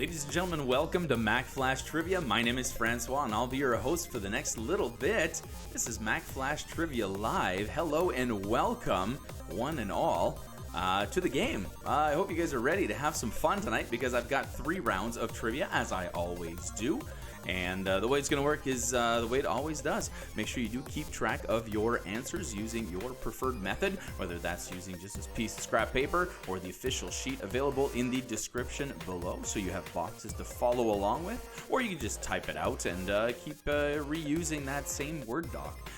Ladies and gentlemen, welcome to Mack Flash Trivia. My name is François, and I'll be your host for the next little bit. This is Mack Flash Trivia Live. Hello and welcome, one and all, to the game. I hope you guys are ready to have some fun tonight because I've got 3 rounds of trivia, as I always do. And the way it's going to work is the way it always does. Make sure you do keep track of your answers using your preferred method, whether that's using just this piece of scrap paper or the official sheet available in the description below, so you have boxes to follow along with, or you can just type it out and keep reusing that same Word doc.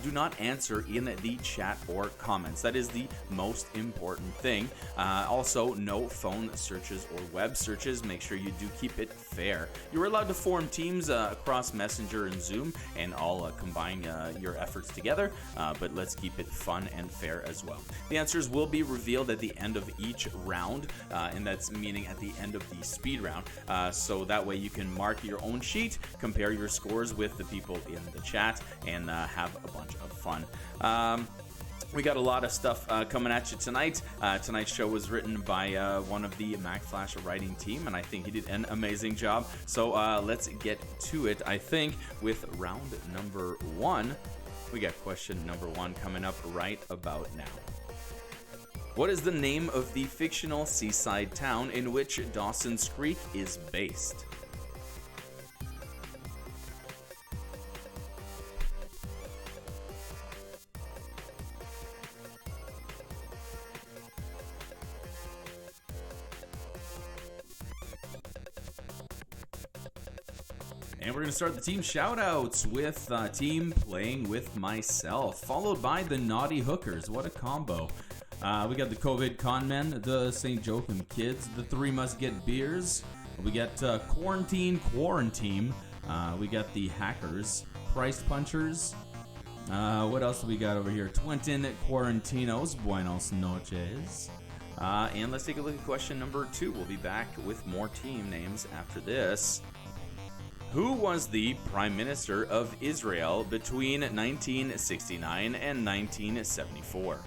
Do not answer in the chat or comments. That is the most important thing. Also, no phone searches or web searches. Make sure you do keep it fair. You're allowed to form teams across Messenger and Zoom, and I'll combine your efforts together, but let's keep it fun and fair as well. The answers will be revealed at the end of each round, and that's meaning at the end of the speed round, so that way you can mark your own sheet, compare your scores with the people in the chat, and have a bunch of fun. We got a lot of stuff coming at you tonight. Tonight's show was written by one of the Mack Flash writing team, and I think he did an amazing job. So let's get to it, I think, with round number 1. We got question number 1 coming up right about now. What is the name of the fictional seaside town in which Dawson's Creek is based? And we're going to start the team shoutouts with Team Playing With Myself, followed by the Naughty Hookers. What a combo. We got the COVID Conmen, the St. Joachim Kids, the 3 Must Get Beers. We got Quarantine. We got the Hackers, Price Punchers. What else do we got over here? Twinton Quarantinos, Buenos noches. And let's take a look at question number 2. We'll be back with more team names after this. Who was the Prime Minister of Israel between 1969 and 1974?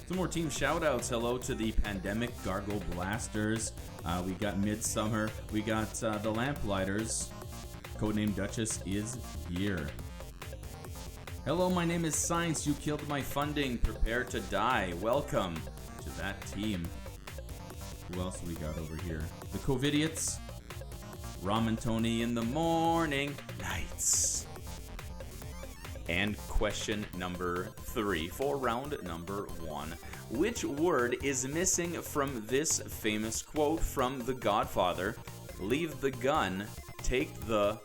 Some more team shoutouts. Hello to the Pandemic Gargle Blasters. We got Midsummer. We got the Lamplighters. Codename Duchess is here. Hello, my name is Science. You killed my funding. Prepare to die. Welcome to that team. Who else we got over here? The Covidiots. Ramen Tony in the morning. Nights. And question number 3 for round number 1. Which word is missing from this famous quote from The Godfather? Leave the gun, take the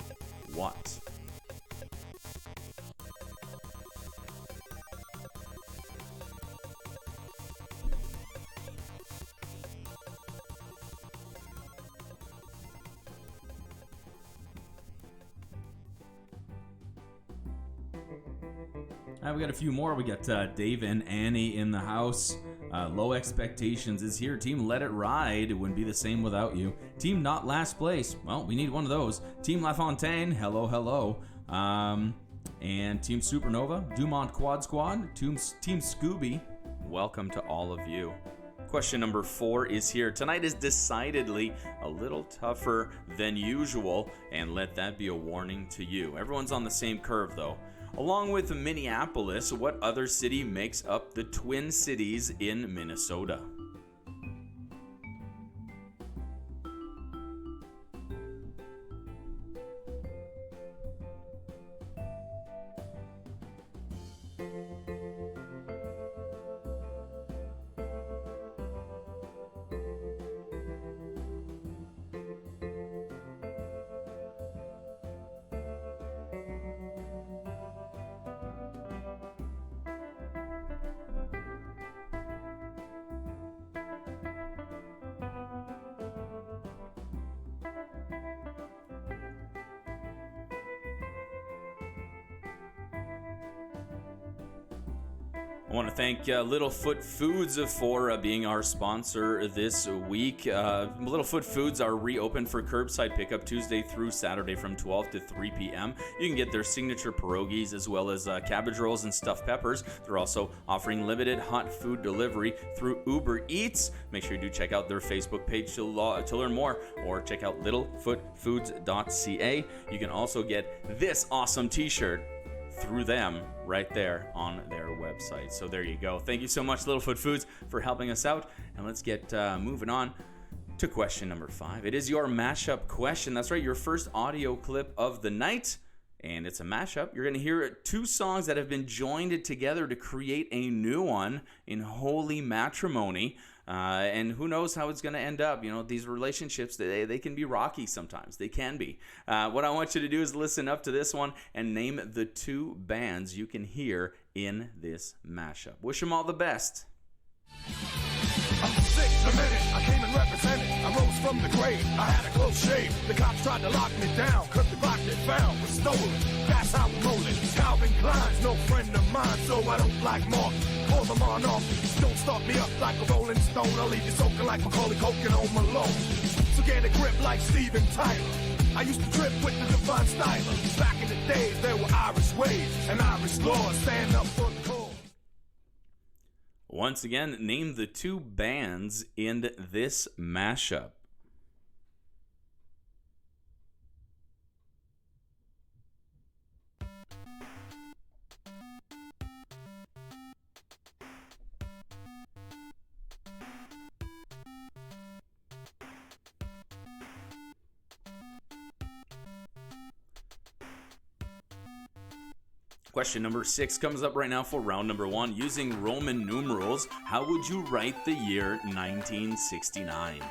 what? We got a few more. We got Dave and Annie in the house. Low Expectations is here. Team Let It Ride. It wouldn't be the same without you. Team Not Last Place. Well, we need one of those. Team La Fontaine. Hello. And Team Supernova. Dumont Quad Squad. Team Scooby. Welcome to all of you. Question number 4 is here. Tonight is decidedly a little tougher than usual, and let that be a warning to you. Everyone's on the same curve, though. Along with Minneapolis, what other city makes up the Twin Cities in Minnesota? I want to thank Littlefoot Foods for being our sponsor this week. Littlefoot Foods are reopened for curbside pickup Tuesday through Saturday from 12 to 3 p.m. You can get their signature pierogies as well as cabbage rolls and stuffed peppers. They're also offering limited hot food delivery through Uber Eats. Make sure you do check out their Facebook page to learn more, or check out littlefootfoods.ca. You can also get this awesome t-shirt through them right there on their website. So there you go. Thank you so much, Littlefoot Foods, for helping us out. And let's get moving on to question number 5. It is your mashup question. That's right, your first audio clip of the night. And it's a mashup. You're going to hear 2 songs that have been joined together to create a new one in holy matrimony. And who knows how it's going to end up. You know, these relationships, they can be rocky sometimes. They can be. What I want you to do is listen up to this one and name the 2 bands you can hear in this mashup. Wish them all the best. I'm sick the minute I came and represented. I rose from the grave, I had a close shave. The cops tried to lock me down, cause the rock they found was stolen. That's how I'm rolling. Calvin Klein's no friend of mine, so I don't like Mark. Call them on off, don't start me up like a rolling stone. I'll leave you soaking like Macaulay Culkin on Malone. So get a grip like Steven Tyler. I used to trip with the Divine Styler. Back in the days, there were Irish waves and Irish laws. Stand up for the cause. Once again, name the 2 bands in this mashup. Question number 6 comes up right now for round number 1. Using Roman numerals, how would you write the year 1969?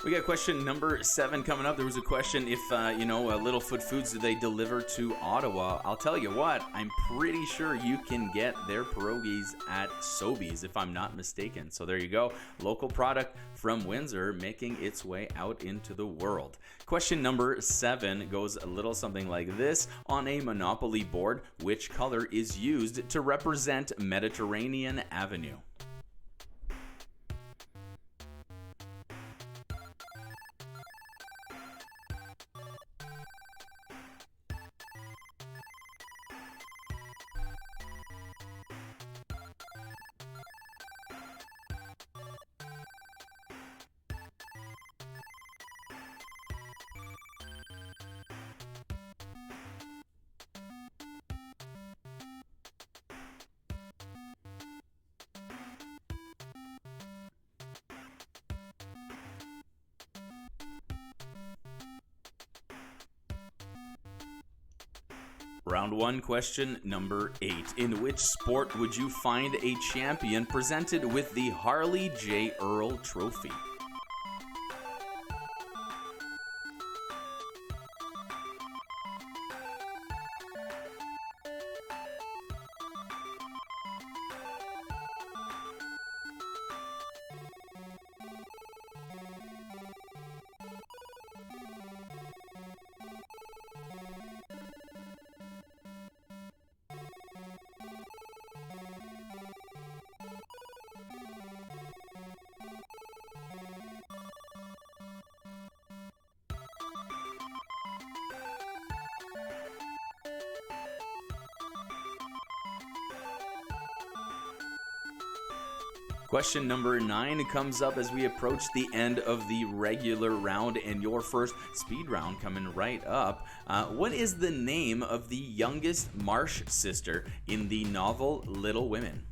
We got question number 7 coming up. There was a question if, Littlefoot Foods, do they deliver to Ottawa? I'll tell you what, I'm pretty sure you can get their pierogies at Sobeys, if I'm not mistaken. So there you go. Local product from Windsor making its way out into the world. Question number 7 goes a little something like this. On a Monopoly board, which color is used to represent Mediterranean Avenue? Round 1, question number 8. In which sport would you find a champion presented with the Harley J. Earl Trophy? Question number 9 comes up as we approach the end of the regular round and your first speed round coming right up. What is the name of the youngest Marsh sister in the novel Little Women?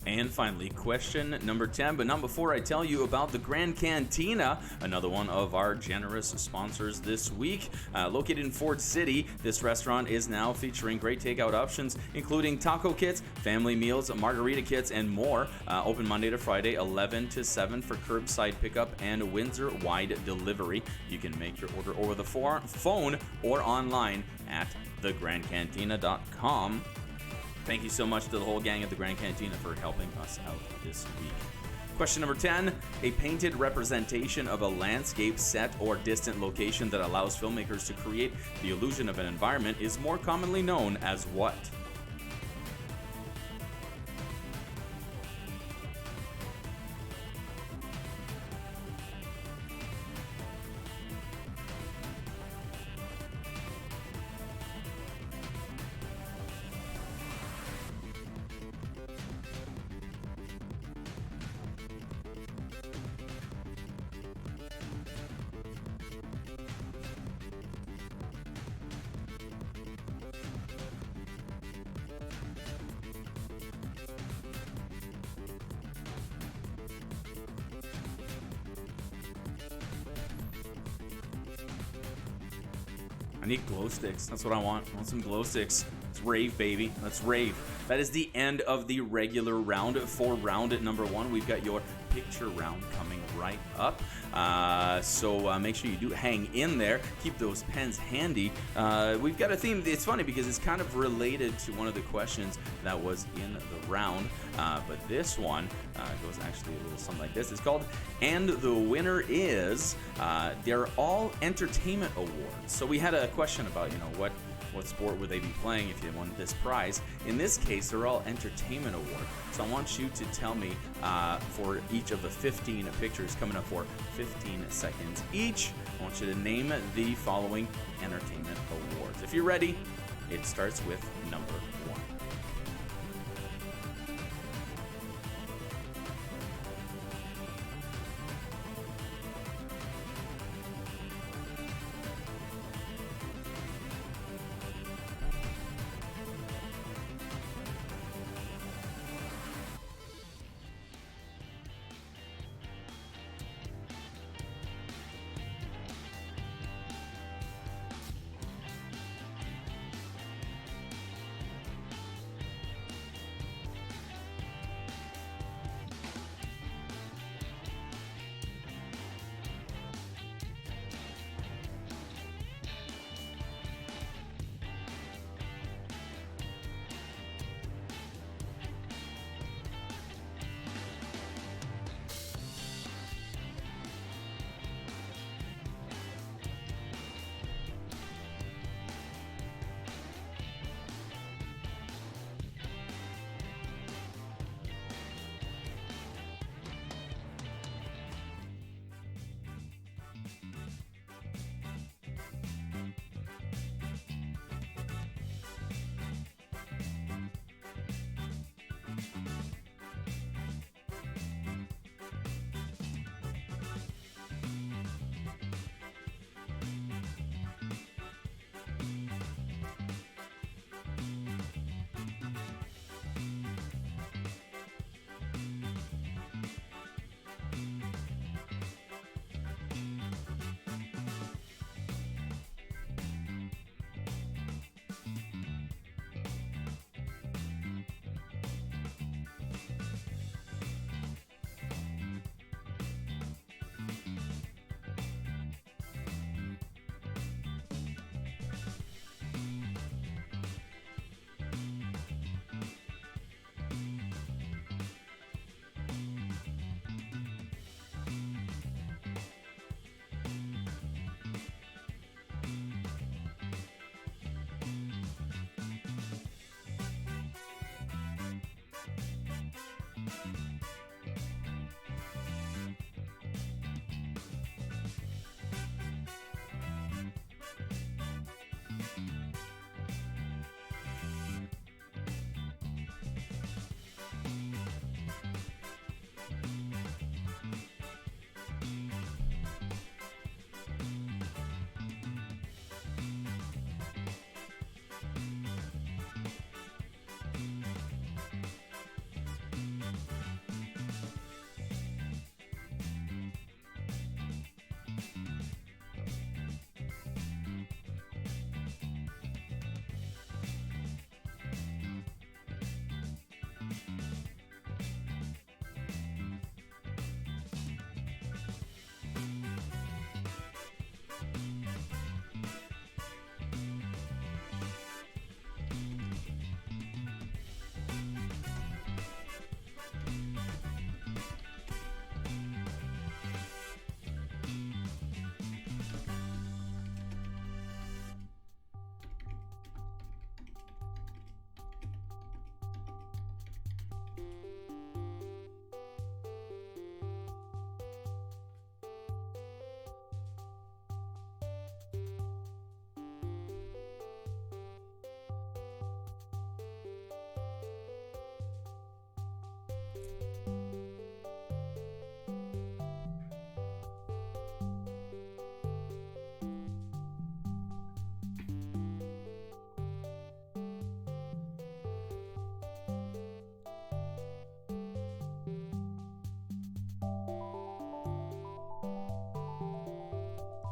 And finally, question number 10, but not before I tell you about the Grand Cantina, another one of our generous sponsors this week. Located in Ford City, this restaurant is now featuring great takeout options, including taco kits, family meals, margarita kits, and more. Open Monday to Friday, 11 to 7 for curbside pickup and Windsor-wide delivery. You can make your order over the phone or online at thegrandcantina.com. Thank you so much to the whole gang at the Grand Cantina for helping us out this week. Question number 10. A painted representation of a landscape set or distant location that allows filmmakers to create the illusion of an environment is more commonly known as what? I need glow sticks. That's what I want. I want some glow sticks. Let's rave, baby. Let's rave. That is the end of the regular round. For round number 1, we've got your picture round coming right up. So make sure you do hang in there. Keep those pens handy. We've got a theme. It's funny because it's kind of related to one of the questions that was in the round. But this one goes actually a little something like this. It's called "And the Winner Is." They're all entertainment awards. So we had a question about, what sport would they be playing if you won this prize. In this case, they're all entertainment awards. So I want you to tell me for each of the 15 pictures coming up for 15 seconds each, I want you to name the following entertainment awards. If you're ready, it starts with number 1.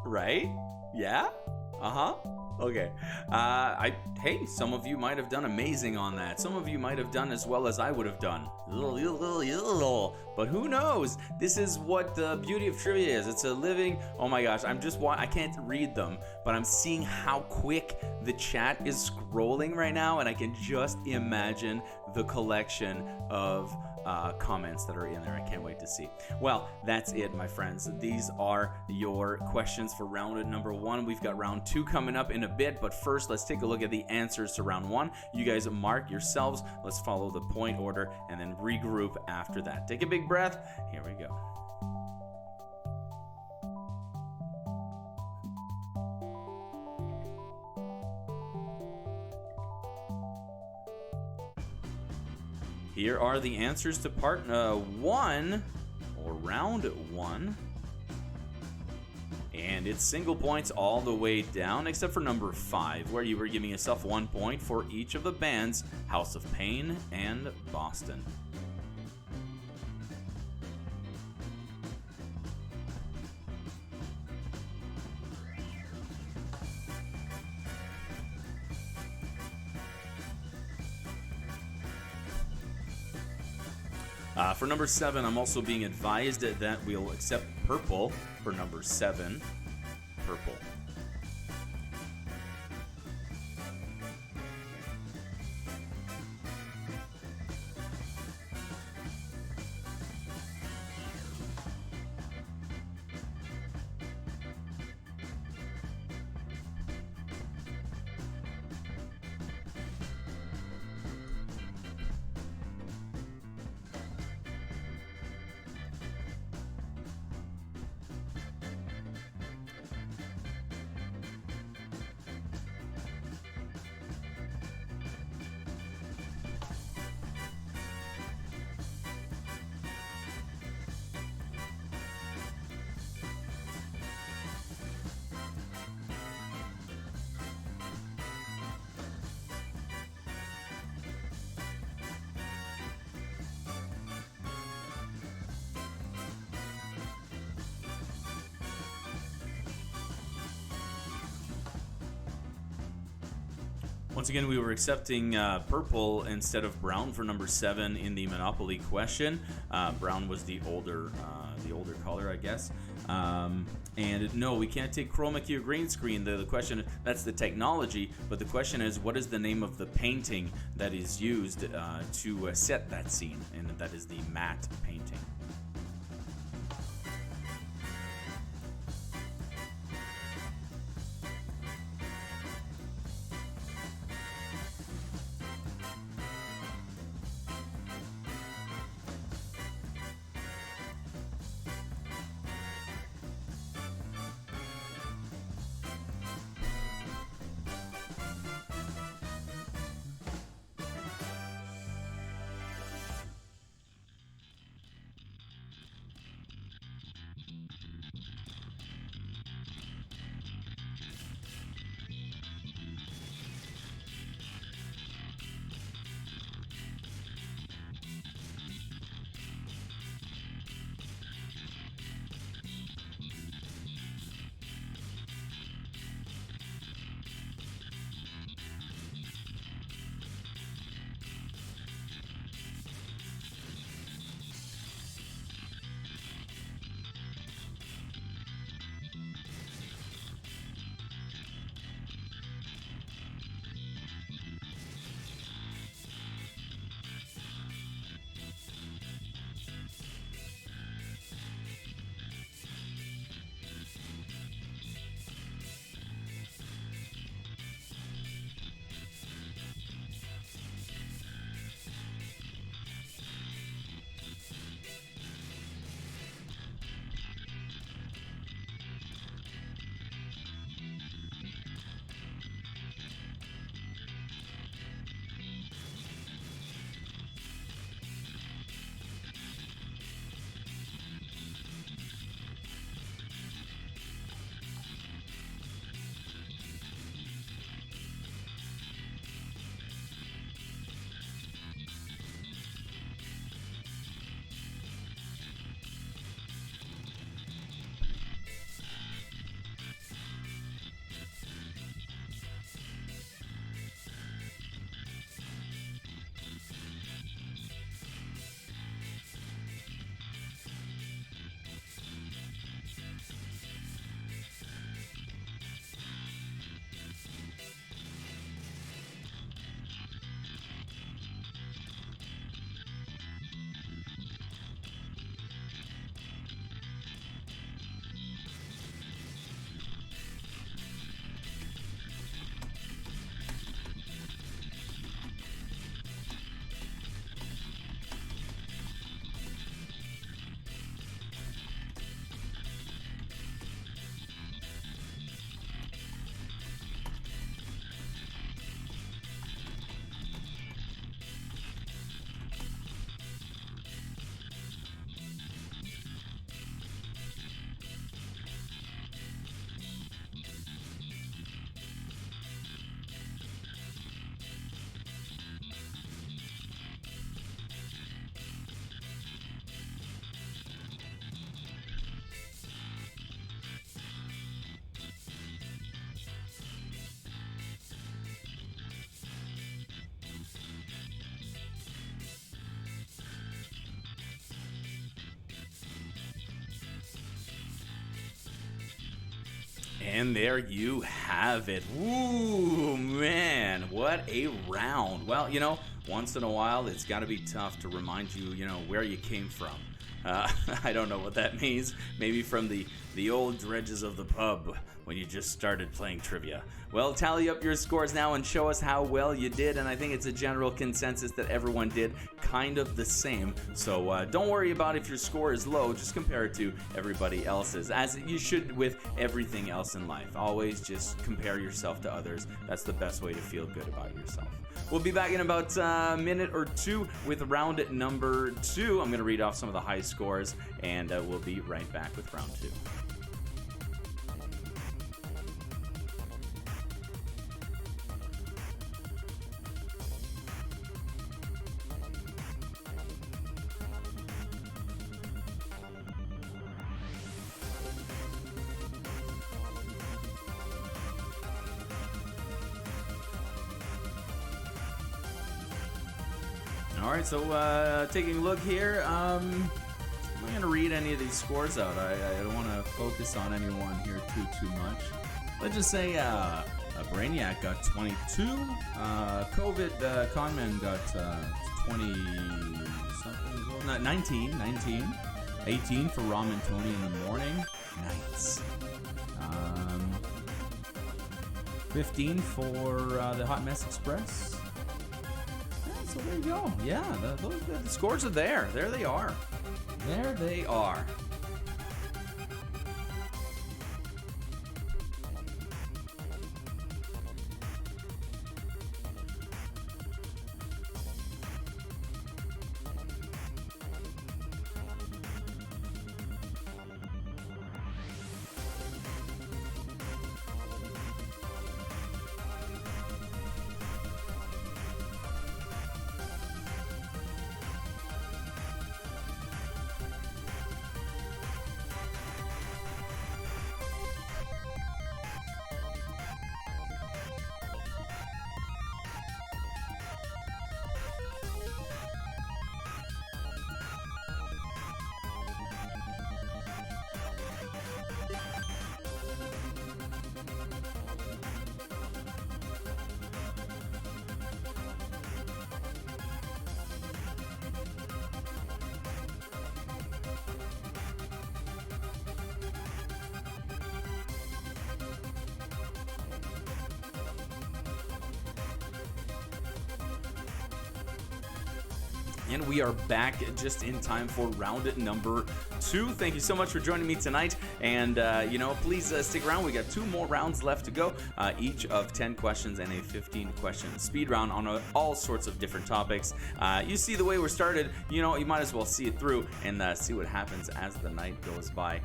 Right? Yeah? Okay. Hey, some of you might have done amazing on that. Some of you might have done as well as I would have done. But who knows? This is what the beauty of trivia is. It's a living. Oh my gosh, I can't read them, but I'm seeing how quick the chat is scrolling right now, and I can just imagine the collection of comments that are in there. I can't wait to see. Well, that's it, my friends. These are your questions for round number 1. We've got round 2 coming up in a bit, but first let's take a look at the answers to round 1. You guys mark yourselves. Let's follow the point order and then regroup after that. Take a big breath. Here we go. Here are the answers to part 1, or round 1. And it's single points all the way down, except for number 5, where you were giving yourself 1 point for each of the bands, House of Pain and Boston. For number 7, I'm also being advised that we'll accept purple for number 7. Purple. Once again, we were accepting purple instead of brown for number 7 in the Monopoly question. Brown was the older color, I guess. And no, we can't take chroma key or green screen. The question, that's the technology, but the question is, what is the name of the painting that is used to set that scene? And that is the matte painting. And there you have it. Ooh, man, what a round. Well, once in a while, it's got to be tough to remind you, where you came from. I don't know what that means. Maybe from the old dredges of the pub when you just started playing trivia. Well, tally up your scores now and show us how well you did, and I think it's a general consensus that everyone did kind of the same. So don't worry about if your score is low, just compare it to everybody else's, as you should with everything else in life. Always just compare yourself to others. That's the best way to feel good about yourself. We'll be back in about a minute or two with round number 2. I'm going to read off some of the high scores, and we'll be right back with round 2. All right, so taking a look here, I'm not going to read any of these scores out. I don't want to focus on anyone here too much. Let's just say Brainiac got 22, COVID Conman got 20-something, well, 19, 18 for Ramen Tony in the morning, nice. 15 for the Hot Mess Express. So there you go. Yeah, the scores are there. There they are. There they are. And we are back just in time for round number 2. Thank you so much for joining me tonight. And, please stick around. We got 2 more rounds left to go, each of 10 questions and a 15-question speed round on all sorts of different topics. You see the way we're started, you might as well see it through and see what happens as the night goes by.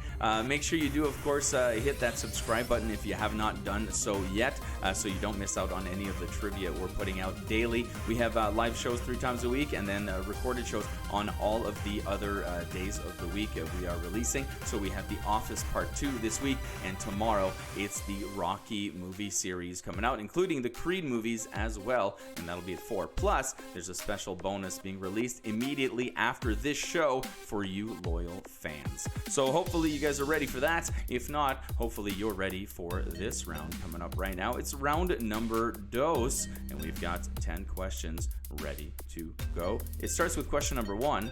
Make sure you do, of course, hit that subscribe button if you have not done so yet, so you don't miss out on any of the trivia we're putting out daily. We have live shows 3 times a week, and then recorded shows on all of the other days of the week we are releasing. So we have The Office Part 2 this week, and tomorrow it's the Rocky movie series coming out, including the Creed movies as well, and that'll be at 4. Plus, there's a special bonus being released immediately after this show for you loyal fans. So hopefully you guys are ready for that. If not, hopefully you're ready for this round coming up right now. It's round number 2, and we've got 10 questions ready to go. It starts with question number 1,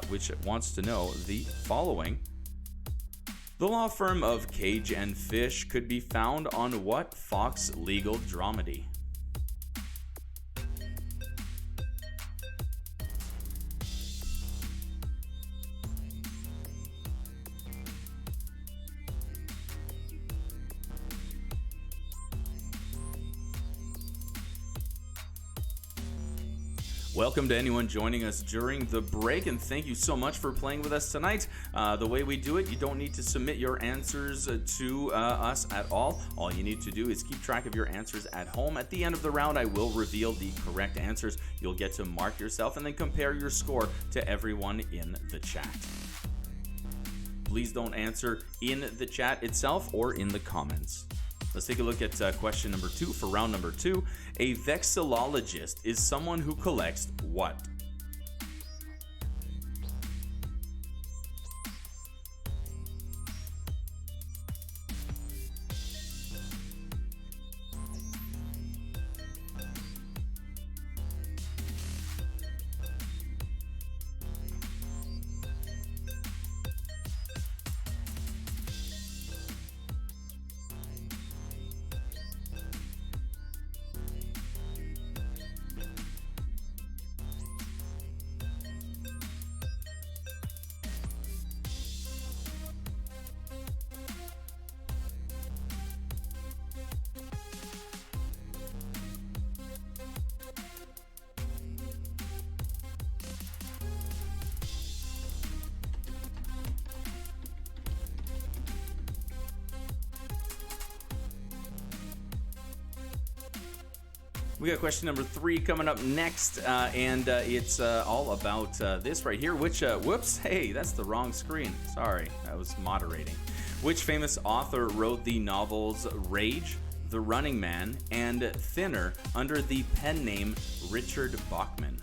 which wants to know the following. The law firm of Cage and Fish could be found on what Fox legal dramedy? Welcome to anyone joining us during the break, and thank you so much for playing with us tonight. The way we do it, you don't need to submit your answers to us at all. All you need to do is keep track of your answers at home. At the end of the round, I will reveal the correct answers. You'll get to mark yourself and then compare your score to everyone in the chat. Please don't answer in the chat itself or in the comments. Let's take a look at question number 2 for round number 2. A vexillologist is someone who collects what? We got question number 3 coming up next, and it's all about this right here. Which, whoops, hey, that's the wrong screen. Sorry, I was moderating. Which famous author wrote the novels Rage, The Running Man, and Thinner under the pen name Richard Bachman?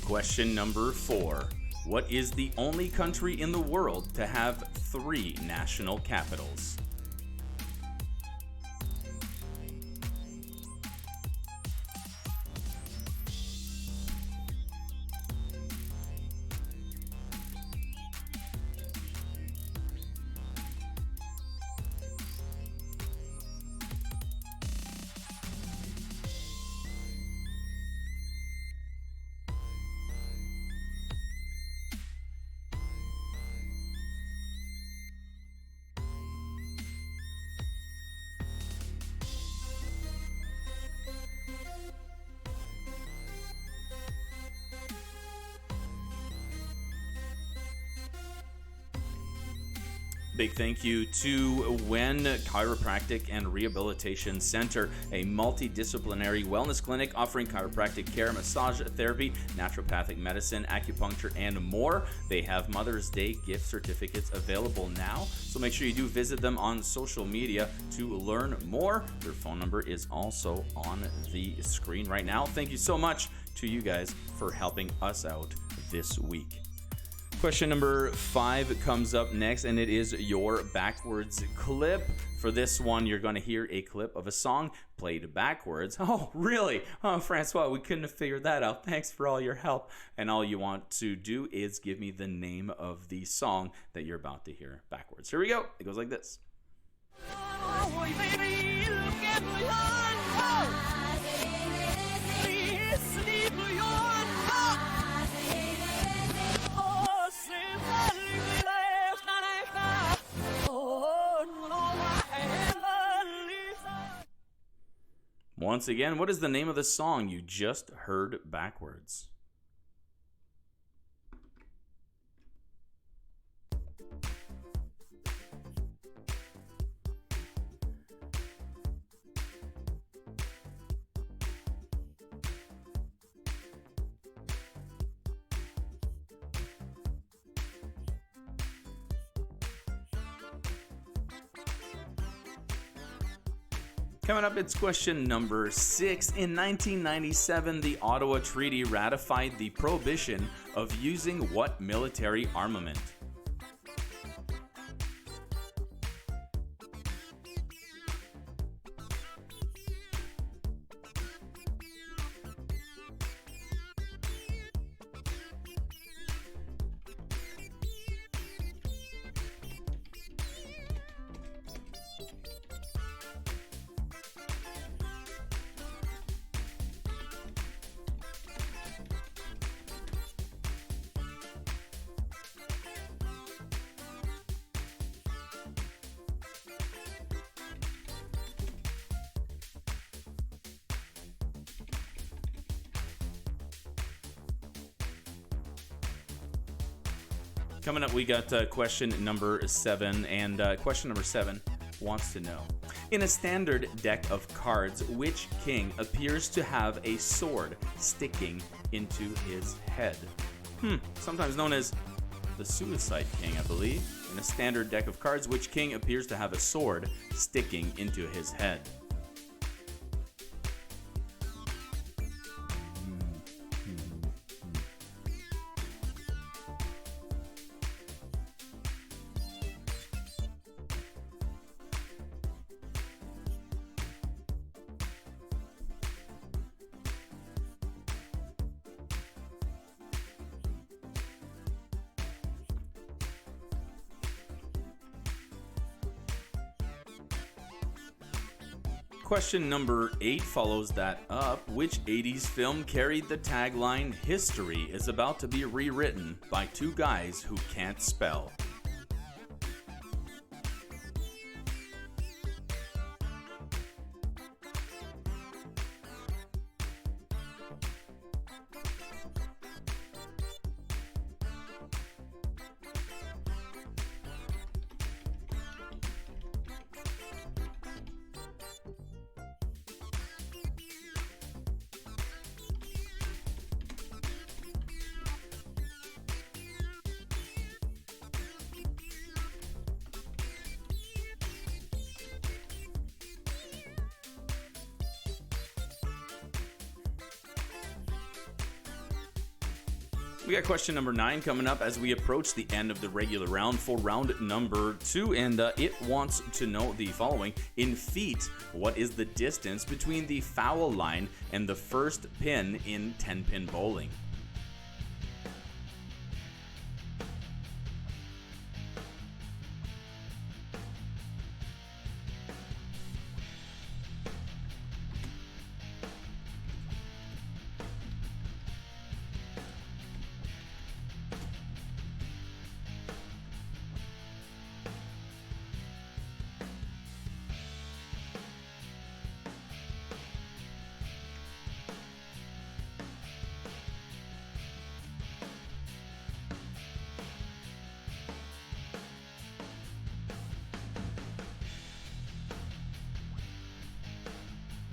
Question number 4. What is the only country in the world to have 3 national capitals? Big thank you to Wen Chiropractic and Rehabilitation Center, a multidisciplinary wellness clinic offering chiropractic care, massage therapy, naturopathic medicine, acupuncture, and more. They have Mother's Day gift certificates available now, so make sure you do visit them on social media to learn more. Their phone number is also on the screen right now. Thank you so much to you guys for helping us out this week. Question number 5 comes up next, and it is your backwards clip. For this one, you're going to hear a clip of a song played backwards. Oh, really? Oh, Francois, we couldn't have figured that out. Thanks for all your help. And all you want to do is give me the name of the song that you're about to hear backwards. Here we go. It goes like this. Once again, what is the name of the song you just heard backwards? Coming up, it's question number 6. In 1997, the Ottawa Treaty ratified the prohibition of using what military armament? Coming up, we got question number 7, and question number 7 wants to know, in a standard deck of cards, which king appears to have a sword sticking into his head? Sometimes known as the Suicide King, I believe. In a standard deck of cards, which king appears to have a sword sticking into his head? Question number 8 follows that up. Which 80s film carried the tagline, "History is about to be rewritten by two guys who can't spell"? We got question number 9 coming up as we approach the end of the regular round for round number 2, and it wants to know the following. In feet, what is the distance between the foul line and the first pin in 10-pin bowling?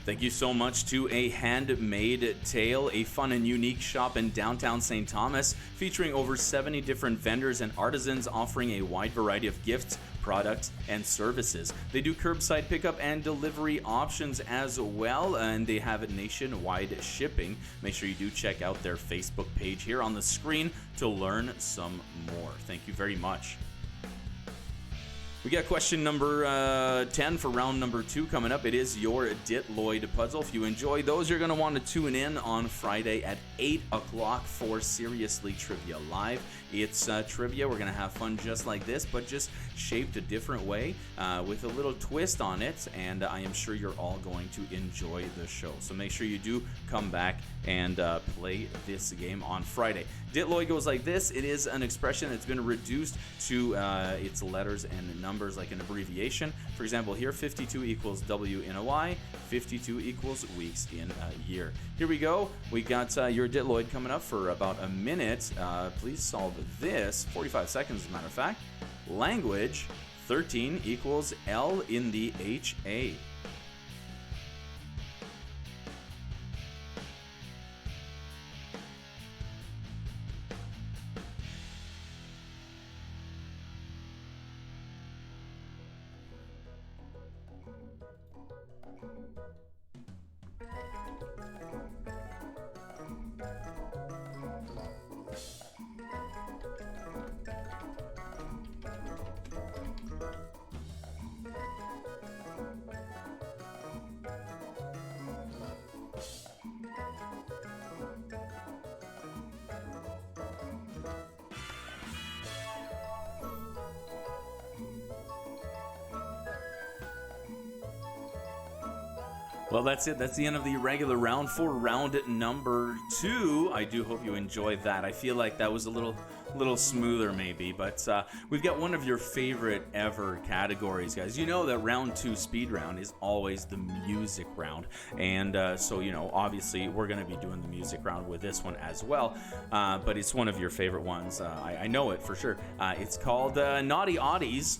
Thank you so much to A Handmade Tale, a fun and unique shop in downtown St. Thomas, featuring over 70 different vendors and artisans offering a wide variety of gifts, products, and services. They do curbside pickup and delivery options as well, and they have nationwide shipping. Make sure you do check out their Facebook page here on the screen to learn some more. Thank you very much. We got question number 10 for round number 2 coming up. It is your Dit-Lloyd puzzle. If you enjoy those, you're going to want to tune in on Friday at 8 o'clock for Seriously Trivia Live. It's trivia. We're going to have fun just like this, but just shaped a different way with a little twist on it, and I am sure you're all going to enjoy the show. So make sure you do come back and play this game on Friday. Dit-Lloyd goes like this. It is an expression that's been reduced to its letters and numbers like an abbreviation. For example, here 52 equals W in a Y, 52 equals weeks in a year. Here we go. We got your Dit-Lloyd coming up for about a minute. Please solve this. 45 seconds as a matter of fact. Language, 13 equals L in the HA. Well, that's it. That's the end of the regular round for round number 2. I do hope you enjoyed that. I feel like that was a little smoother maybe, but we've got one of your favorite ever categories, guys. You know that round 2 speed round is always the music round, and so you know, obviously we're going to be doing the music round with this one as well, but it's one of your favorite ones. I know it for sure. It's called Naughty Oddies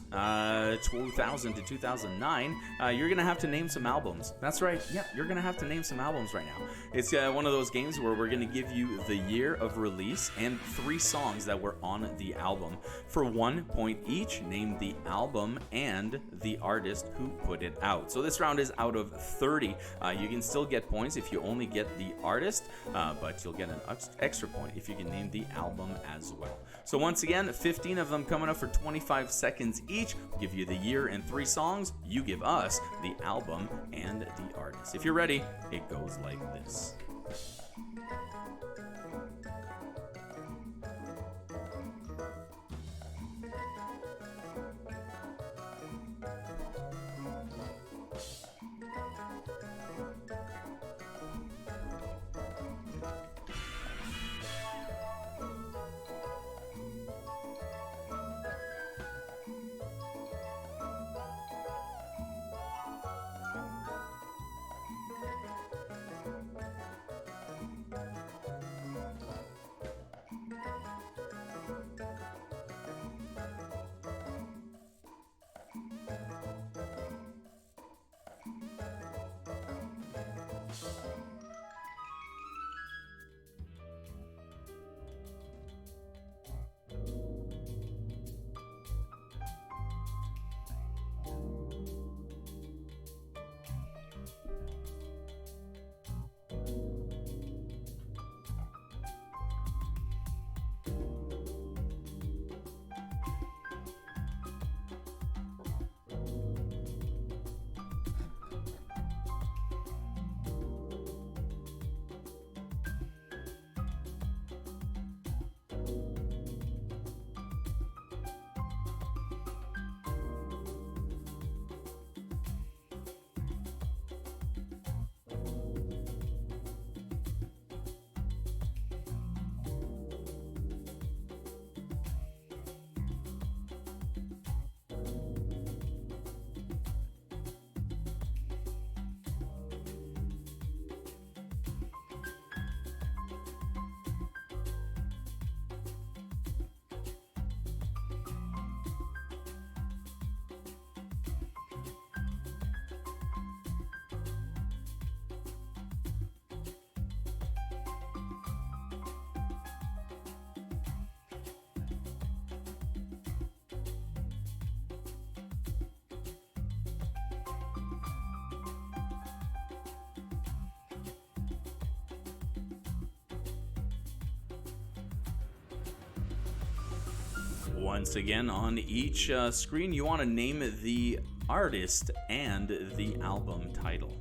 2000 to 2009. You're going to have to name some albums. That's right. Yeah, you're going to have to name some albums right now. It's one of those games where we're going to give you the year of release and 3 songs that were on the album. For 1 point each, name the album and the artist who put it out. So this round is out of 30. You can still get points if you only get the artist, but you'll get an extra point if you can name the album as well. So once again, 15 of them coming up for 25 seconds each. We'll give you the year and 3 songs. You give us the album and the artist. If you're ready, it goes like this. Once again, on each screen, you want to name the artist and the album title.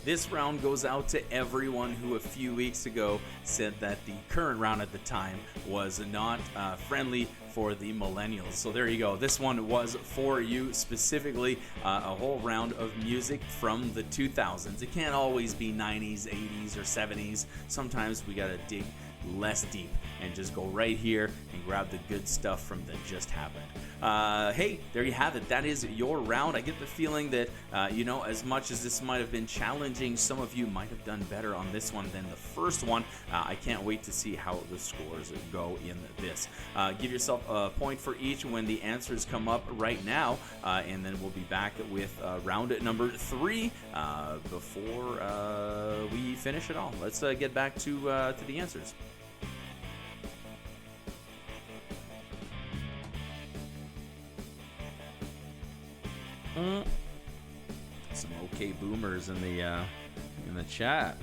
This round goes out to everyone who a few weeks ago said that the current round at the time was not friendly for the millennials. So there you go. This one was for you specifically, a whole round of music from the 2000s. It can't always be 90s, 80s, or 70s. Sometimes we gotta dig less deep and just go right here and grab the good stuff from the just happened. Hey, there you have it. That is your round. I get the feeling that, as much as this might have been challenging, some of you might have done better on this one than the first one. I can't wait to see how the scores go in this. Give yourself a point for each when the answers come up right now, and then we'll be back with round number 3 before we finish it all. Let's get back to the answers. Some okay boomers in the chat.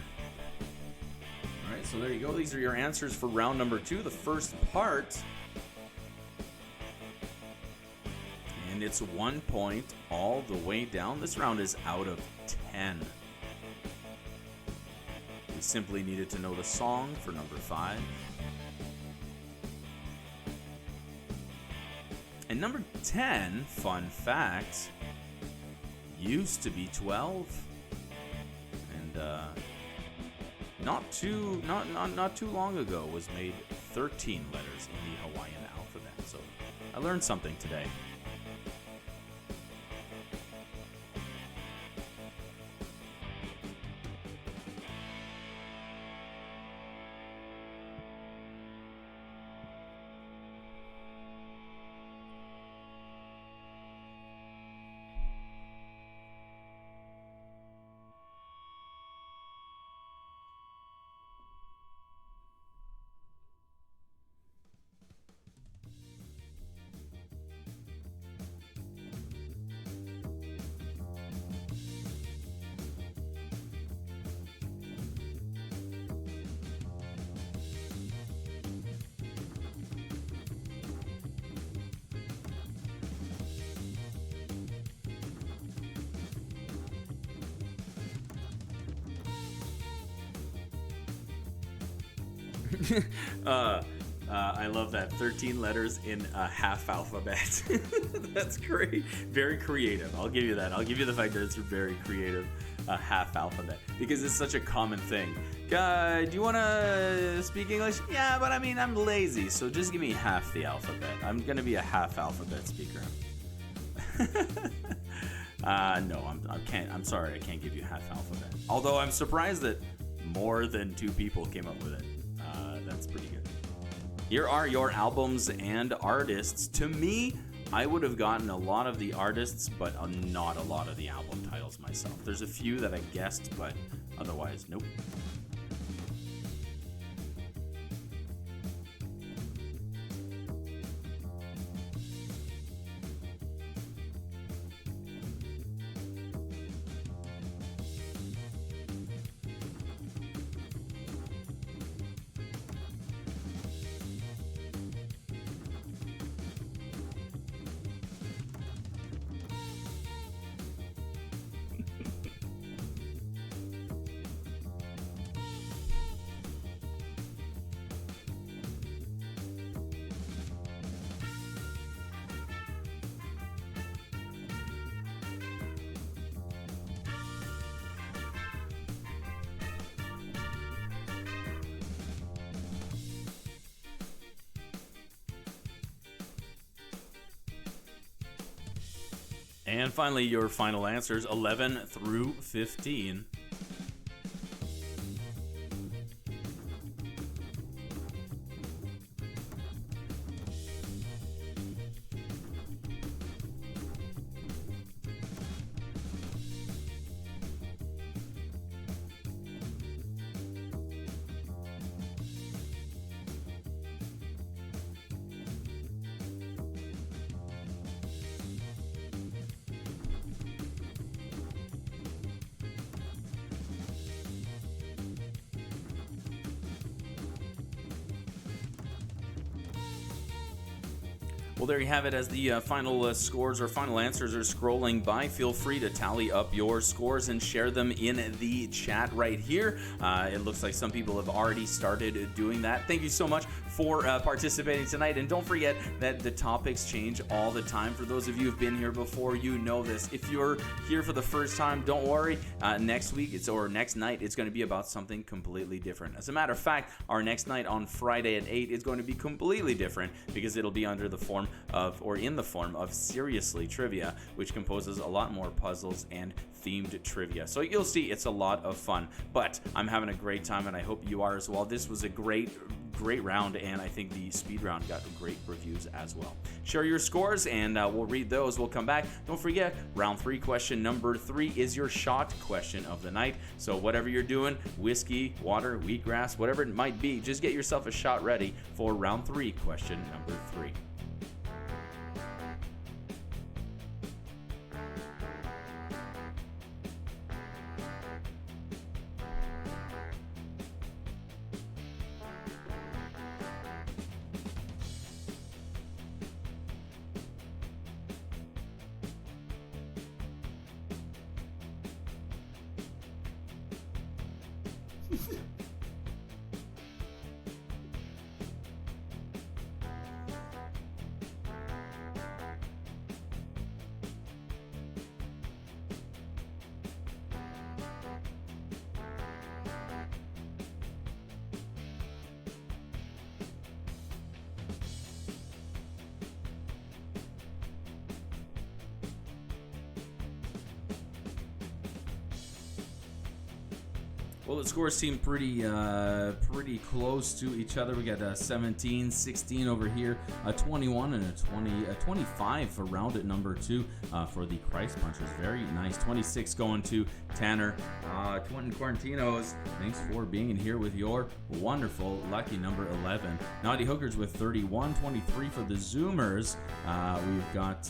All right, so there you go. These are your answers for round number 2, the first part. And it's 1 point all the way down. This round is out of 10. We simply needed to know the song for number 5. And number 10, fun fact, used to be 12. And not too long ago was made 13 letters in the Hawaiian alphabet. So I learned something today. I love that. 13 letters in a half alphabet. That's great. Very creative. I'll give you that. I'll give you the fact that it's very creative, half alphabet, because it's such a common thing. Do you want to speak English? Yeah, but I mean, I'm lazy, so just give me half the alphabet. I'm going to be a half alphabet speaker. No, I can't. I'm sorry, I can't give you half alphabet. Although I'm surprised that more than 2 people came up with it. That's pretty good. Here are your albums and artists. To me, I would have gotten a lot of the artists, but not a lot of the album titles myself. There's a few that I guessed, but otherwise, nope. And finally, your final answers, 11 through 15. Well, there you have it. As the final scores or final answers are scrolling by, feel free to tally up your scores and share them in the chat right here. It looks like some people have already started doing that. Thank you so much for participating tonight. And don't forget that the topics change all the time. For those of you who've been here before, you know this. If you're here for the first time, don't worry. Next week or next night, it's going to be about something completely different. As a matter of fact, our next night on Friday at 8 is going to be completely different because it'll be under the form of, or in the form of, Seriously Trivia, which composes a lot more puzzles and themed trivia. So you'll see it's a lot of fun, but I'm having a great time and I hope you are as well. This was a great round, and I think the speed round got great reviews as well. Share your scores and we'll read those. We'll come back. Don't forget, round 3, question number 3 is your shot question of the night. So whatever you're doing, whiskey, water, wheatgrass, whatever it might be, just get yourself a shot ready for round 3, question number 3. Well, the scores seem pretty close to each other. We got 17, 16 over here, a 21 and a 25 for round at number 2 for the Christ Punchers. Very nice. 26 going to Tanner. Quentin Quarantinos, thanks for being in here with your wonderful lucky number 11. Naughty Hookers with 31, 23 for the Zoomers. We've got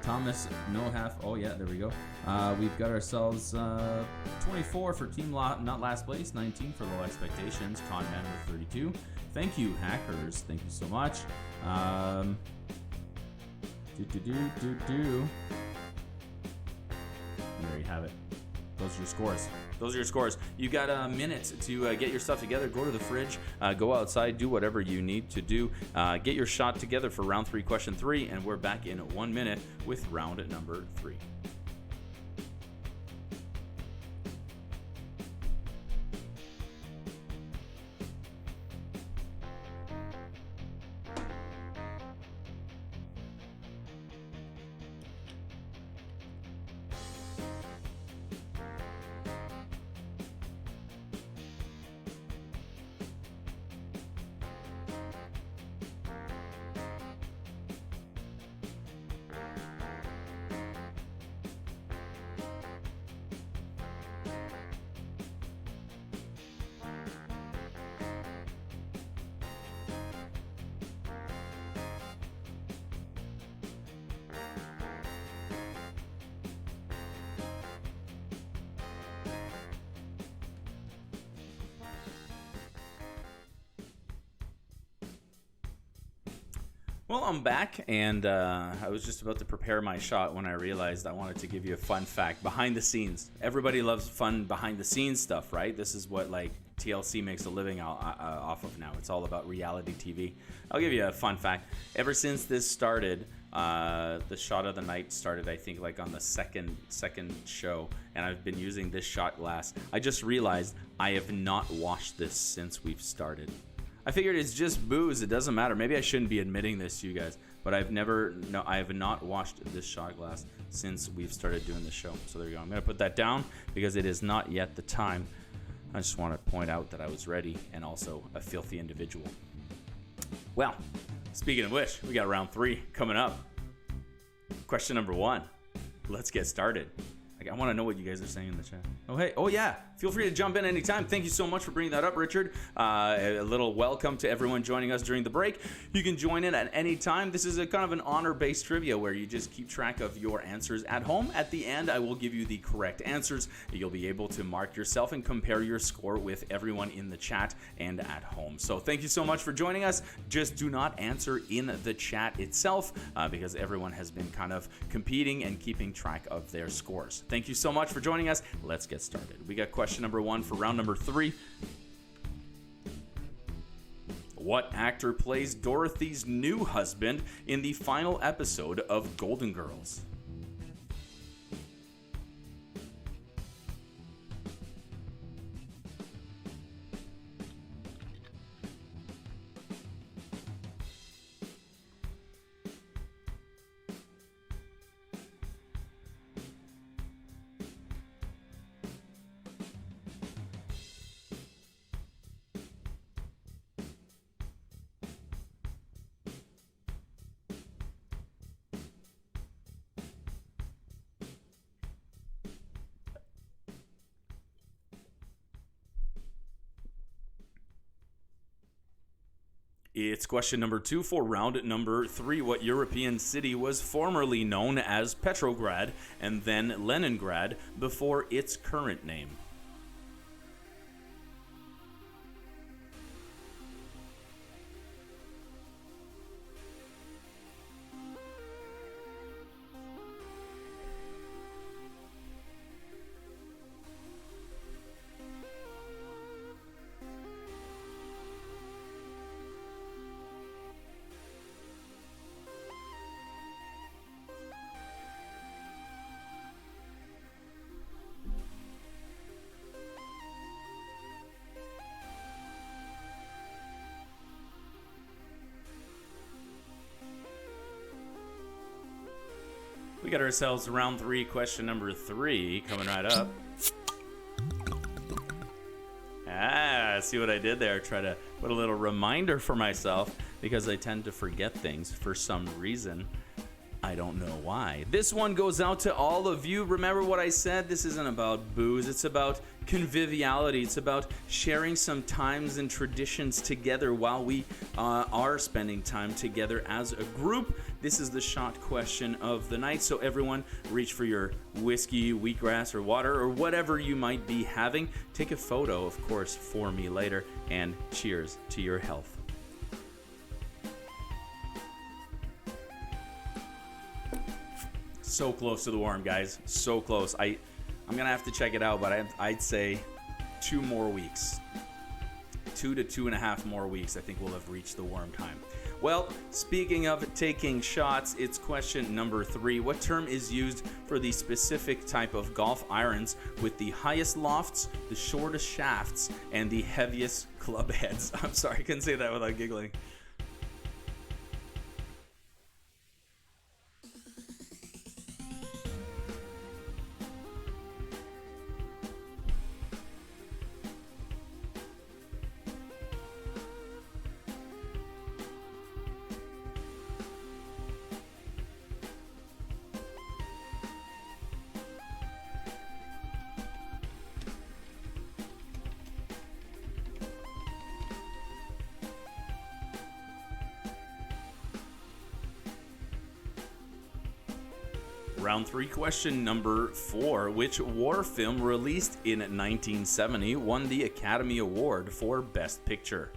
Thomas No Half. Oh yeah, there we go. We've got ourselves 24 for Team Not Last Place, 19 for Low Expectations, Conman with 32. Thank you, Hackers. Thank you so much. There you have it. Those are your scores. You got a minute to get your stuff together. Go to the fridge, go outside, do whatever you need to do. Get your shot together for round 3, question 3, and we're back in 1 minute with round number 3. Well, I'm back, and I was just about to prepare my shot when I realized I wanted to give you a fun fact behind the scenes. Everybody loves fun behind the scenes stuff, right? This is what like TLC makes a living off of now. It's all about reality TV. I'll give you a fun fact. Ever since this started, the shot of the night started, I think, like on the second show, and I've been using this shot glass. I just realized I have not washed this since we've started. I figured it's just booze. It doesn't matter. Maybe I shouldn't be admitting this to you guys, but I have not washed this shot glass since we've started doing the show. So there you go. I'm going to put that down because it is not yet the time. I just want to point out that I was ready and also a filthy individual. Well, speaking of which, we got round 3 coming up. Question number 1. Let's get started. I want to know what you guys are saying in the chat. Oh, hey. Oh, yeah. Feel free to jump in anytime. Thank you so much for bringing that up, Richard. A little welcome to everyone joining us during the break. You can join in at any time. This is a kind of an honor-based trivia where you just keep track of your answers at home. At the end, I will give you the correct answers. You'll be able to mark yourself and compare your score with everyone in the chat and at home. So thank you so much for joining us. Just do not answer in the chat itself because everyone has been kind of competing and keeping track of their scores. Thank you so much for joining us. Let's get started. We got question number 1 for round number 3. What actor plays Dorothy's new husband in the final episode of Golden Girls? It's question number 2 for round number 3. What European city was formerly known as Petrograd and then Leningrad before its current name? We got ourselves round 3, question number 3 coming right up. See what I did there? Try to put a little reminder for myself because I tend to forget things for some reason. I don't know why. This one goes out to all of you. Remember what I said? This isn't about booze. It's about conviviality. It's about sharing some times and traditions together while we are spending time together as a group. This is the shot question of the night. So everyone, reach for your whiskey, wheatgrass, or water, or whatever you might be having. Take a photo, of course, for me later. And cheers to your health. So close to the warm, guys. So close. I'm gonna have to check it out, but I'd say 2 more weeks. 2 to 2.5 more weeks, I think we'll have reached the warm time. Well, speaking of taking shots, it's question number 3. What term is used for the specific type of golf irons with the highest lofts, the shortest shafts, and the heaviest club heads? I'm sorry, I couldn't say that without giggling. Round 3, question number 4. Which war film released in 1970 won the Academy Award for Best Picture?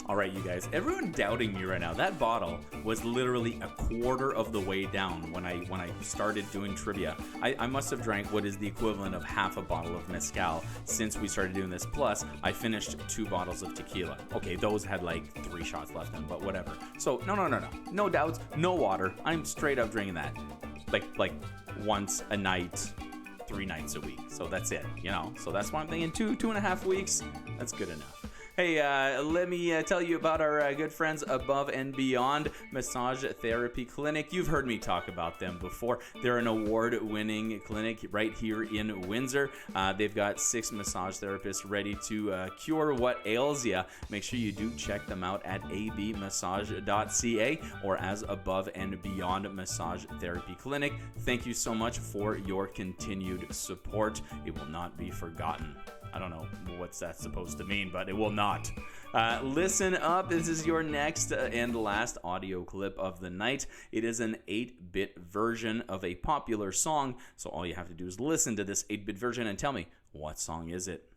All right, you guys, everyone doubting me right now. That bottle was literally a quarter of the way down when I started doing trivia. I must have drank what is the equivalent of half a bottle of mezcal since we started doing this. Plus, I finished 2 bottles of tequila. Okay, those had like 3 shots left in them, but whatever. So no doubts, no water. I'm straight up drinking that, like once a night, 3 nights a week. So that's it, you know. So that's why I'm thinking 2.5 weeks. That's good enough. Hey, let me tell you about our good friends Above and Beyond Massage Therapy Clinic. You've heard me talk about them before. They're an award-winning clinic right here in Windsor. They've got 6 massage therapists ready to cure what ails you. Make sure you do check them out at abmassage.ca or as Above and Beyond Massage Therapy Clinic. Thank you so much for your continued support. It will not be forgotten. I don't know what's that supposed to mean, but it will not. Listen up. This is your next and last audio clip of the night. It is an 8-bit version of a popular song. So all you have to do is listen to this 8-bit version and tell me, what song is it?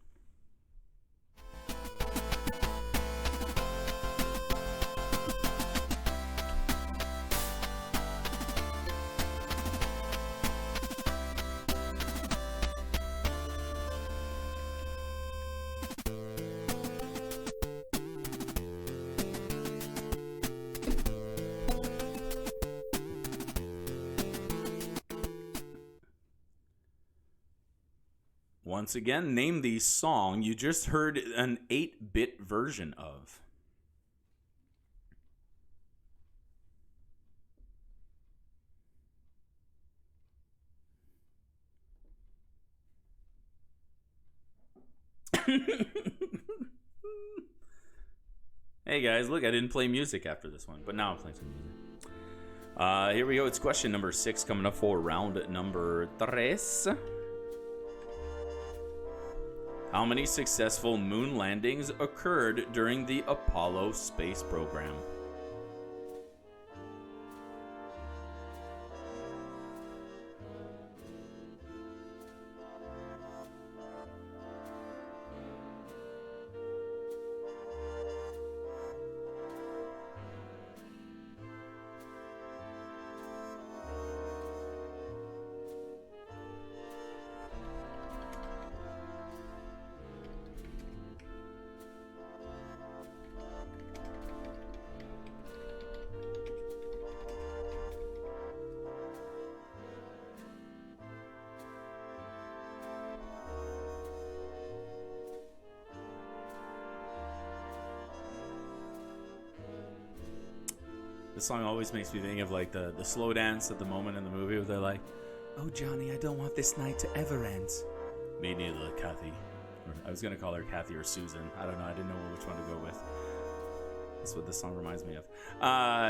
Once again, name the song you just heard an 8-bit version of. Hey guys, look, I didn't play music after this one, but now I'm playing some music. Here we go. It's question number 6 coming up for round number 3. How many successful moon landings occurred during the Apollo space program? song always makes me think of like the slow dance at the moment in the movie where they're like, "Oh Johnny, I don't want this night to ever end." Me neither, Kathy. I was gonna call her Kathy or Susan. I don't know. I didn't know which one to go with. That's what this song reminds me of.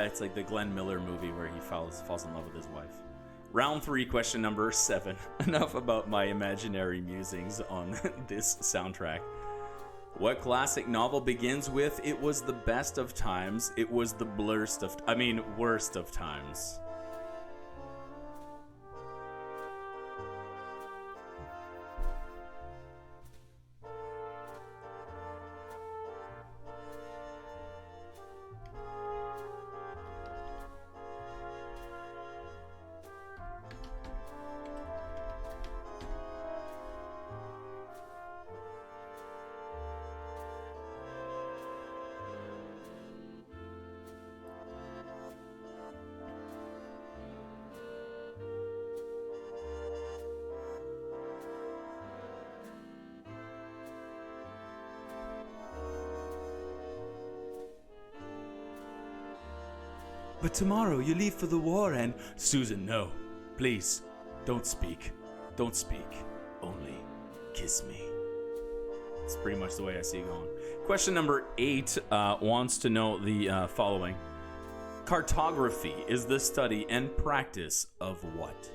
It's like the Glenn Miller movie where he falls in love with his wife. Round 3, question number 7. Enough about my imaginary musings on this soundtrack. What classic novel begins with, "It was the best of times, it was the worst of times"? But tomorrow you leave for the war and... Susan, no. Please, don't speak. Don't speak. Only kiss me. It's pretty much the way I see it going. Question number 8 wants to know the following. Cartography is the study and practice of what?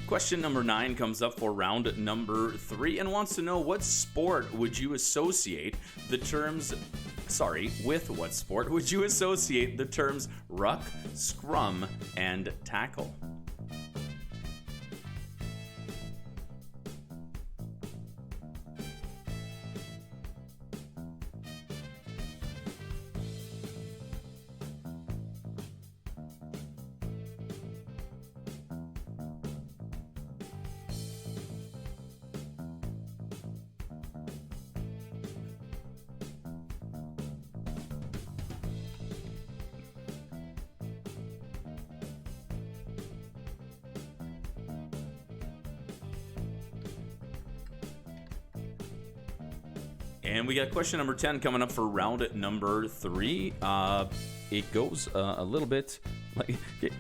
Question number 9 comes up for round number 3 and wants to know what sport would you associate the terms... with what sport would you associate the terms ruck, scrum, and tackle? And we got question number 10 coming up for round number 3. It goes a little bit like...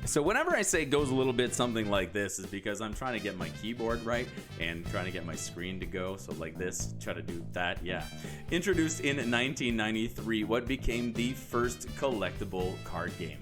So whenever I say it goes a little bit something like this is because I'm trying to get my keyboard right and trying to get my screen to go. So like this, try to do that, yeah. Introduced in 1993, what became the first collectible card game?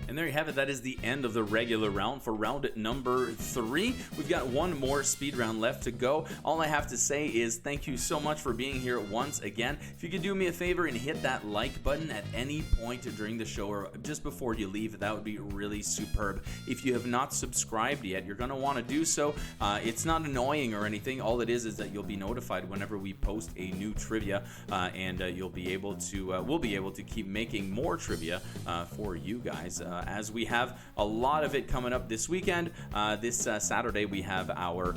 And there you have it. That is the end of the regular round. For round number 3, we've got one more speed round left to go. All I have to say is thank you so much for being here once again. If you could do me a favor and hit that like button at any point during the show or just before you leave, that would be really superb. If you have not subscribed yet, you're going to want to do so. It's not annoying or anything. All it is that you'll be notified whenever we post a new trivia, and you'll be able to we'll be able to keep making more trivia for you guys. as we have a lot of it coming up this weekend. This Saturday, we have our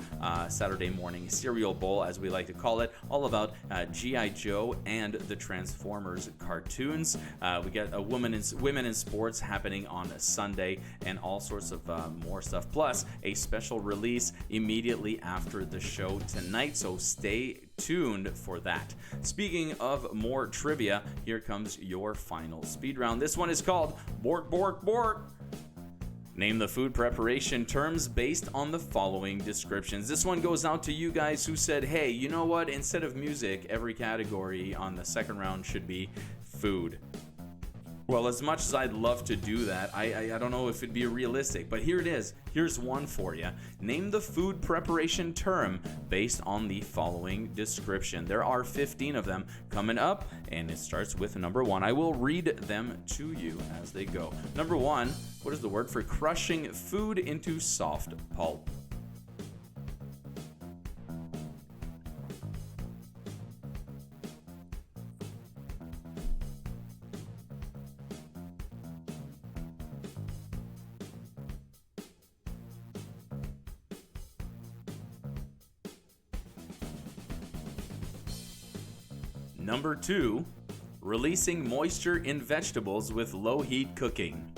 Saturday morning cereal bowl, as we like to call it, all about G.I. Joe and the Transformers cartoons. We got women in sports happening on Sunday, and all sorts of more stuff, plus a special release immediately after the show tonight, so stay tuned for that. Speaking of more trivia, here comes your final speed round. This one is called Bork Bork Bork. Name the food preparation terms based on the following descriptions. This one goes out to you guys who said, hey, you know what, instead of music, every category on the second round should be food. Well, as much as I'd love to do that, I don't know if it'd be realistic, but here it is. Here's one for you. Name the food preparation term based on the following description. There are 15 of them coming up, and it starts with number 1. I will read them to you as they go. Number 1, what is the word for crushing food into soft pulp? Number 2, releasing moisture in vegetables with low heat cooking.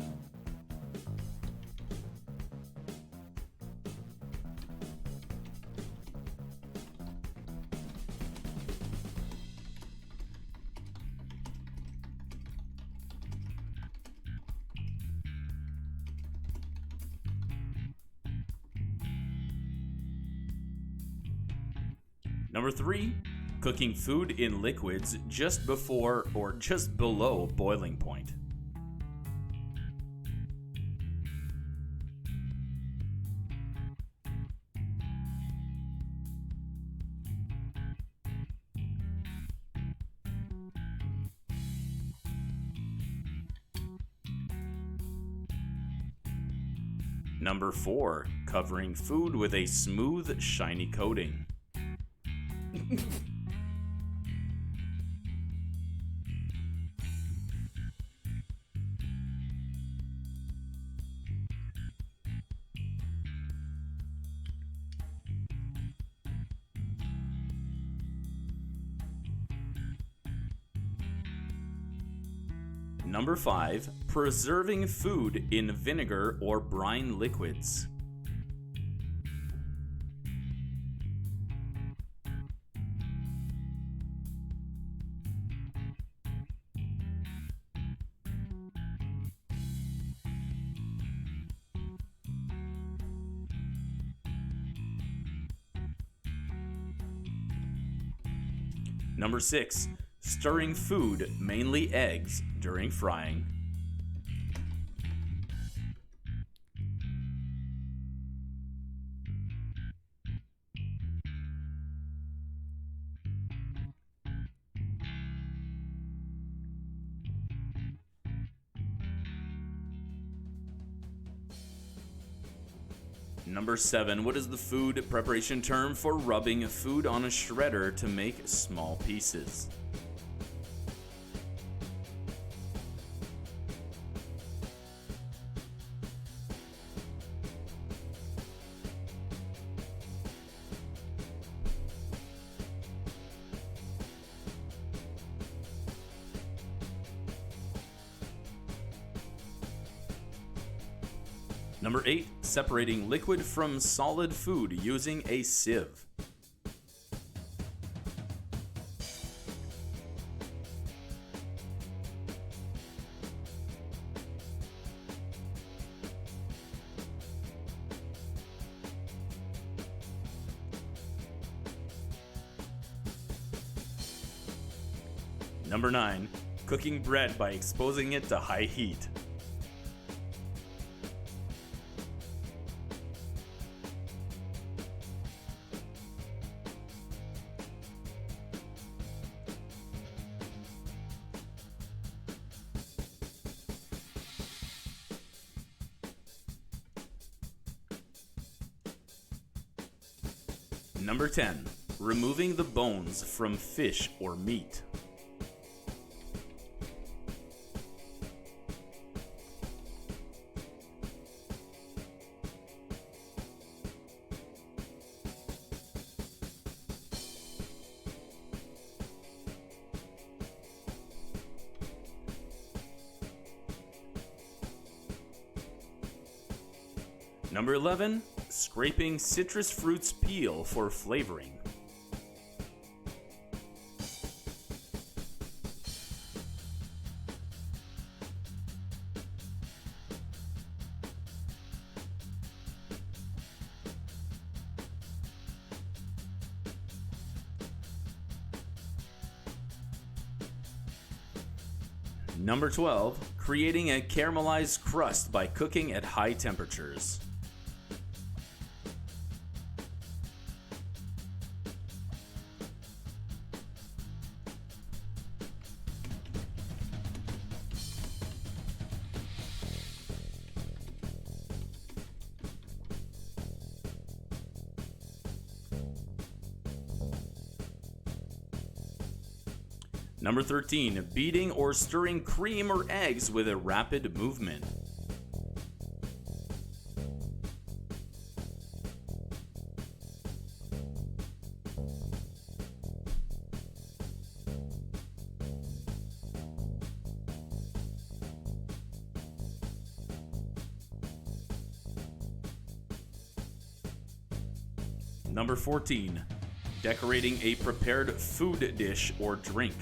Number 3, cooking food in liquids just before or just below boiling point. Number 4, covering food with a smooth, shiny coating. Number 5, preserving food in vinegar or brine liquids. Number 6, stirring food, mainly eggs, during frying. Number 7, what is the food preparation term for rubbing food on a shredder to make small pieces? Number 8, separating liquid from solid food using a sieve. Number 9, cooking bread by exposing it to high heat. Number 10, removing the bones from fish or meat. Number 11, scraping citrus fruits peel for flavoring. Number 12, creating a caramelized crust by cooking at high temperatures. Number 13, beating or stirring cream or eggs with a rapid movement. Number 14, decorating a prepared food dish or drink.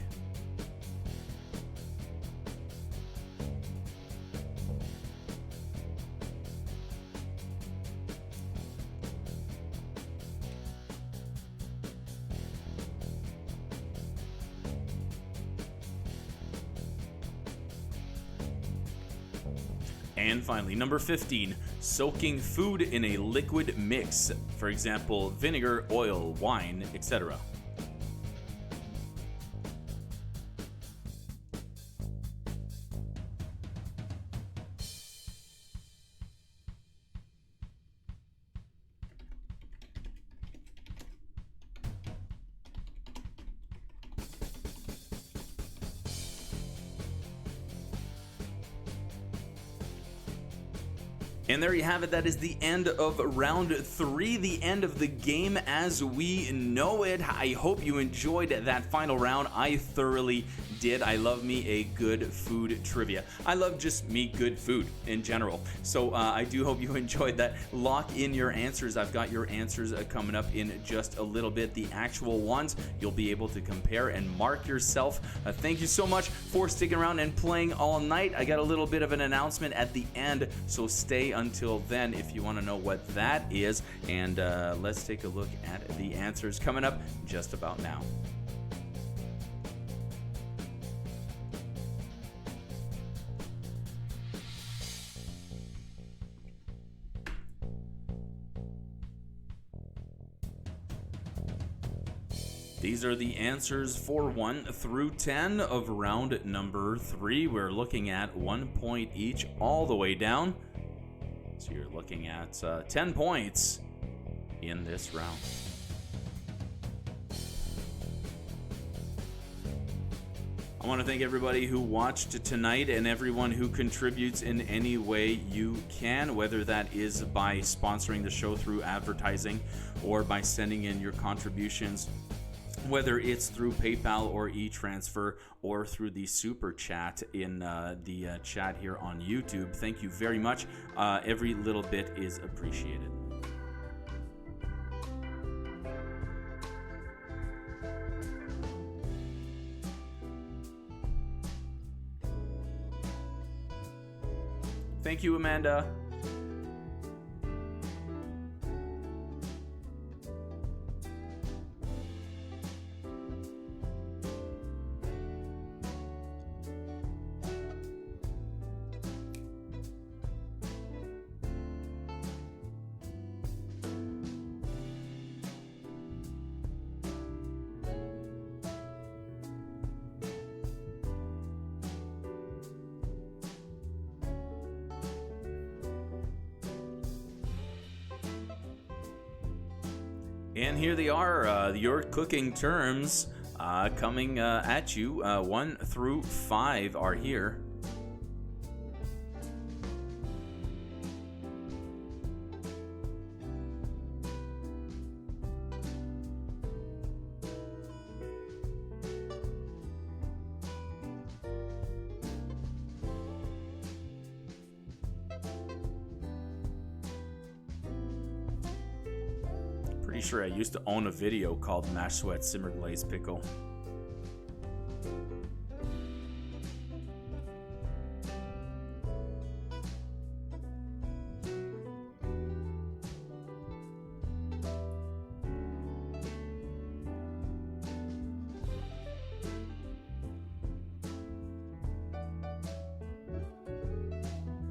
And finally, number 15, soaking food in a liquid mix, for example, vinegar, oil, wine, etc. And there you have it. That is the end of round 3, the end of the game as we know it. I hope you enjoyed that final round. I thoroughly did. I love me a good food trivia. I love just me good food in general. So I do hope you enjoyed that. Lock in your answers. I've got your answers coming up in just a little bit. The actual ones you'll be able to compare and mark yourself. Thank you so much for sticking around and playing all night. I got a little bit of an announcement at the end, so stay until then if you want to know what that is. And let's take a look at the answers coming up just about now. These are the answers for 1 through 10 of round number 3. We're looking at 1 point each all the way down. So you're looking at 10 points in this round. I want to thank everybody who watched tonight and everyone who contributes in any way you can, whether that is by sponsoring the show through advertising or by sending in your contributions, whether it's through PayPal or e-transfer or through the super chat in the chat here on YouTube. Thank you very much. Every little bit is appreciated. Thank you, Amanda. And here they are, your cooking terms coming at you. 1 through 5 are here. pretty sure I used to own a video called Mash Sweat Simmer Glaze Pickle.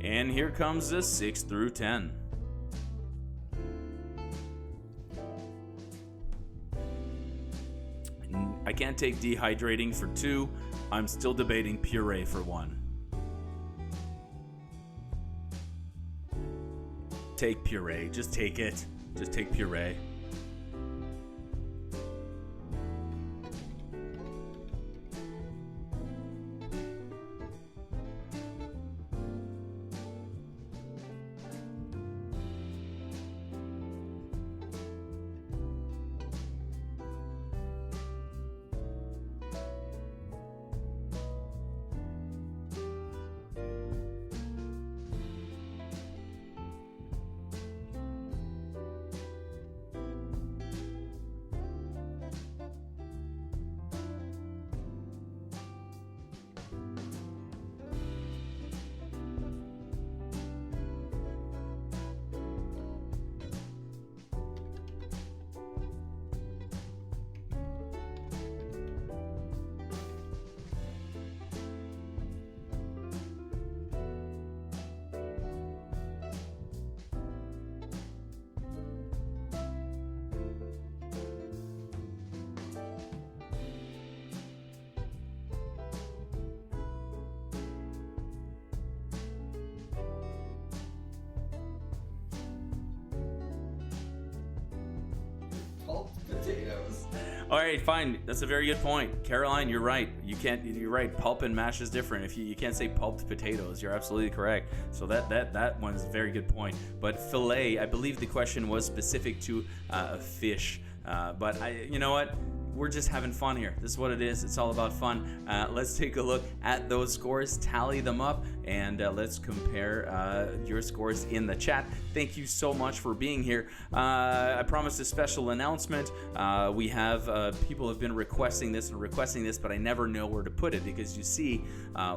And here comes the 6 through 10. I can't take dehydrating for 2. I'm still debating puree for 1. Take puree. Just take it. Just take puree. Potatoes. All right, fine. That's a very good point, Caroline. You're right. You're right. Pulp and mash is different. If you can't say pulped potatoes, you're absolutely correct. So that one's a very good point. But fillet, I believe the question was specific to a fish. But you know what? We're just having fun here. This is what it is. It's all about fun. Let's take a look at those scores, tally them up, and let's compare your scores in the chat. Thank you so much for being here. I promised a special announcement. We have people have been requesting this, but I never know where to put it because you see,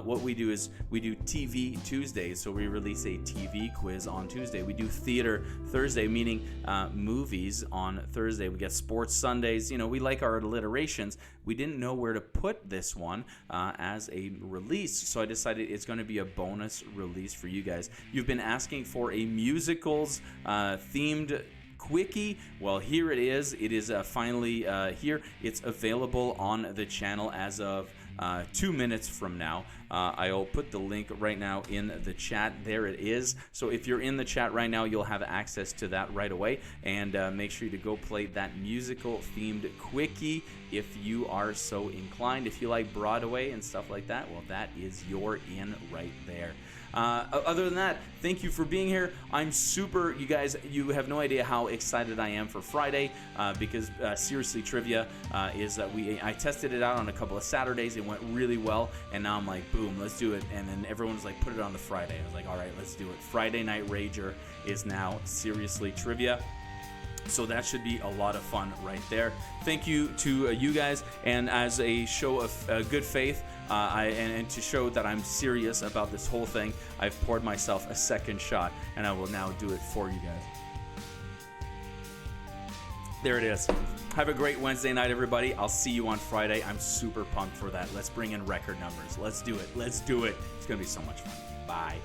what we do is we do TV Tuesdays, so we release a TV quiz on Tuesday. We do theater Thursday, meaning movies on Thursday. We get sports Sundays. You know, we like our alliterations. We didn't know where to put this one as a release, so I decided it's going to be a bonus release for you guys. You've been asking for a musicals themed quickie. Well, here it is. It is finally here. It's available on the channel as of 2 minutes from now. I'll put the link right now in the chat. There it is. So if you're in the chat right now, you'll have access to that right away. And make sure to go play that musical themed quickie if you are so inclined. If you like Broadway and stuff like that, well, that is your in right there. Other than that, thank you for being here. I'm super, you guys, you have no idea how excited I am for Friday because seriously, trivia is that I tested it out on a couple of Saturdays. It went really well, and now I'm like, boom, let's do it. And then everyone's like, put it on the Friday. I was like, all right, let's do it. Friday Night Rager is now seriously trivia. So that should be a lot of fun right there. Thank you to you guys, and as a show of good faith, and to show that I'm serious about this whole thing, I've poured myself a second shot, and I will now do it for you guys. There it is. Have a great Wednesday night, everybody. I'll see you on Friday. I'm super pumped for that. Let's bring in record numbers. Let's do it. Let's do it. It's going to be so much fun. Bye.